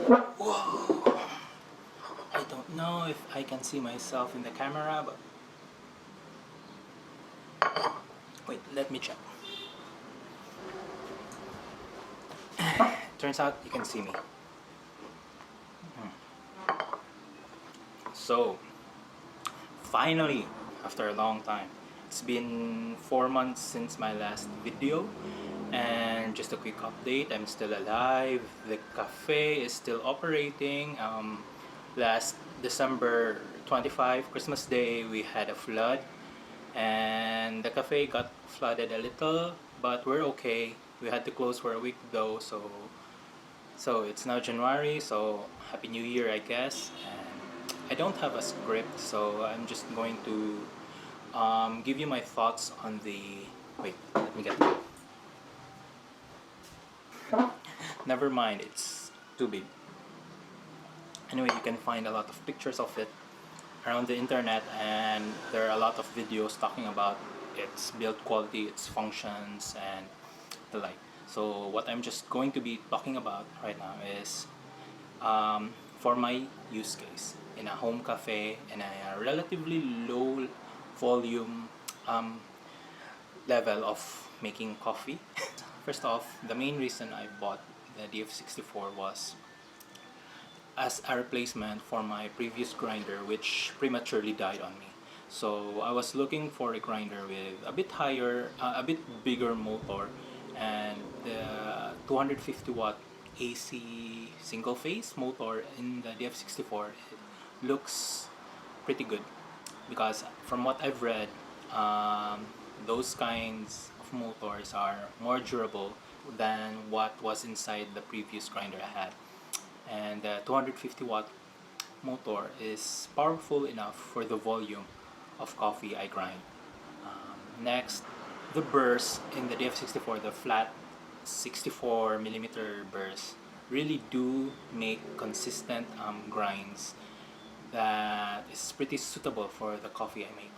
Whoa! I don't know if I can see myself in the camera, but wait, let me check. Turns out you can see me. So, finally, after a long time, it's been 4 months since my last video. And just a quick update, I'm still alive. The cafe is still operating. Last December 25, Christmas Day, we had a flood. And the cafe got flooded a little, but we're okay. We had to close for a week though, so it's now January, so Happy New Year, I guess. And I don't have a script, so I'm just going to give you my thoughts on the... Wait, let me get it. Never mind, it's too big. Anyway, you can find a lot of pictures of it around the internet, and there are a lot of videos talking about its build quality, its functions, and the like. So what I'm just going to be talking about right now is for my use case in a home cafe in a relatively low volume level of making coffee. First off, the main reason I bought the DF64 was as a replacement for my previous grinder, which prematurely died on me. So I was looking for a grinder with a bit higher, a bit bigger motor, and the 250 watt AC single phase motor in the DF64 looks pretty good, because from what I've read, those kinds of motors are more durable than what was inside the previous grinder I had. And the 250 watt motor is powerful enough for the volume of coffee I grind. Next, the burrs in the DF64, the flat 64 millimeter burrs, really do make consistent grinds that is pretty suitable for the coffee I make.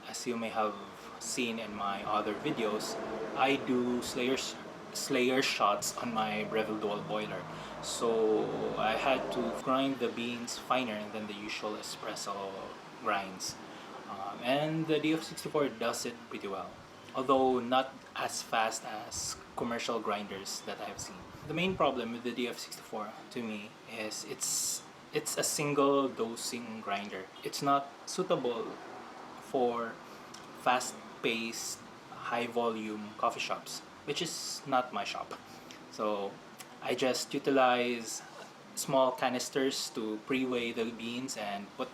As you may have seen in my other videos, I do Slayer shots on my Breville dual boiler, so I had to grind the beans finer than the usual espresso grinds, and the DF64 does it pretty well, although not as fast as commercial grinders that I have seen. The main problem with the DF64 to me is it's a single dosing grinder. It's not suitable for fast-paced, high-volume coffee shops, which is not my shop. So I just utilize small canisters to pre-weigh the beans and put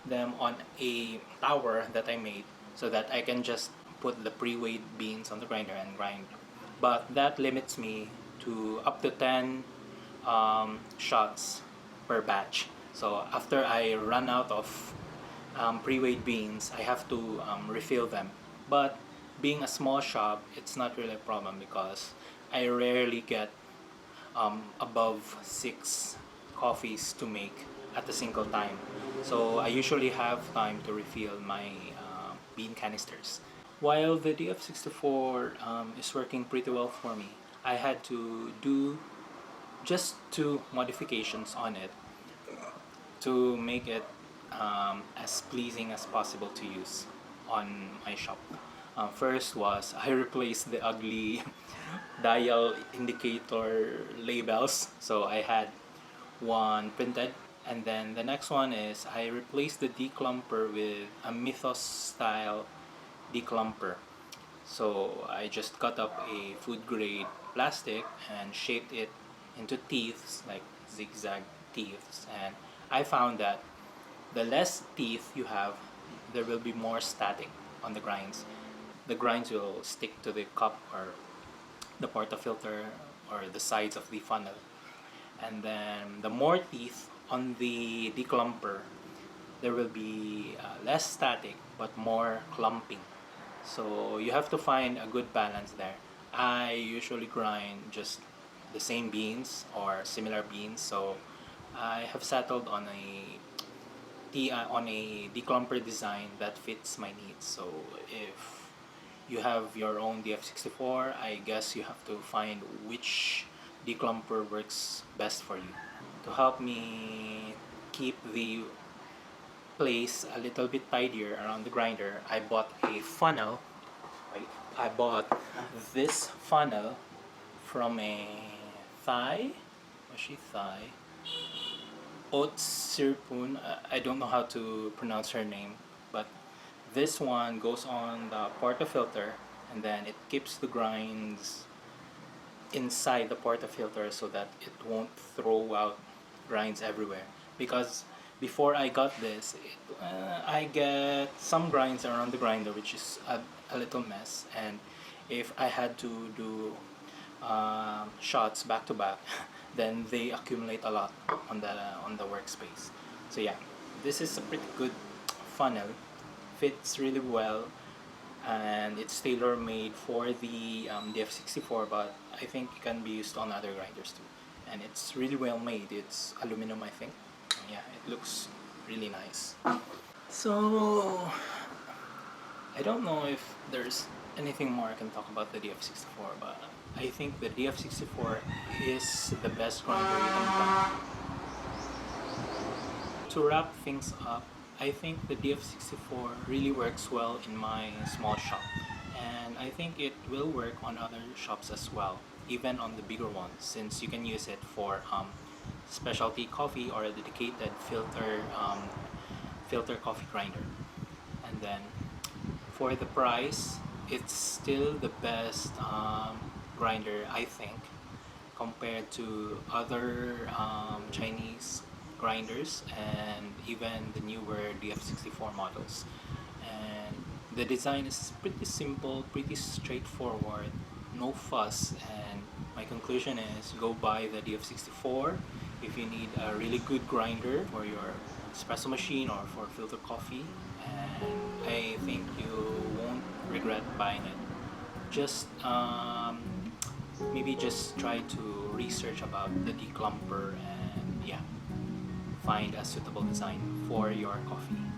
them on a tower that I made, so that I can just put the pre-weighed beans on the grinder and grind. But that limits me to up to 10 shots per batch. So after I run out of pre-weighed beans, I have to refill them. But being a small shop, it's not really a problem, because I rarely get above 6 coffees to make at a single time. So I usually have time to refill my bean canisters. While the DF64 is working pretty well for me, I had to do just 2 modifications on it to make it as pleasing as possible to use on my shop. First was I replaced the ugly dial indicator labels, so I had one printed, and then the next one is I replaced the declumper with a Mythos style declumper. So I just cut up a food grade plastic and shaped it into teeth, like zigzag teeth, and I found that the less teeth you have, there will be more static on the grinds. The grinds will stick to the cup or the portafilter or the sides of the funnel. And then the more teeth on the declumper, there will be less static but more clumping. So you have to find a good balance there. I usually grind just the same beans or similar beans, so I have settled on a declumper design that fits my needs. So if you have your own DF64, I guess you have to find which declumper works best for you. to help me keep the place a little bit tidier around the grinder, I bought a funnel. I bought this funnel from a Thai, was she Thai? Oat Sirpun. I don't know how to pronounce her name, but this one goes on the portafilter, and then it keeps the grinds inside the portafilter so that it won't throw out grinds everywhere. Because before I got this, I get some grinds around the grinder, which is a little mess, and if I had to do shots back to back, then they accumulate a lot on the workspace. So yeah, this is a pretty good funnel, fits really well, and it's tailor made for the DF64, but I think it can be used on other grinders too. And it's really well made. It's aluminum, I think. Yeah, it looks really nice. So I don't know if there's anything more I can talk about the DF64, but I think the DF64 is the best grinder you can buy. To wrap things up, I think the DF64 really works well in my small shop, and I think it will work on other shops as well, even on the bigger ones, since you can use it for specialty coffee or a dedicated filter coffee grinder. And then for the price, it's still the best grinder, I think, compared to other Chinese grinders and even the newer DF64 models. And the design is pretty simple, pretty straightforward, no fuss, and my conclusion is go buy the DF64 if you need a really good grinder for your espresso machine or for filter coffee, and I think you won't regret buying it. Just maybe just try to research about the declumper and yeah, find a suitable design for your coffee.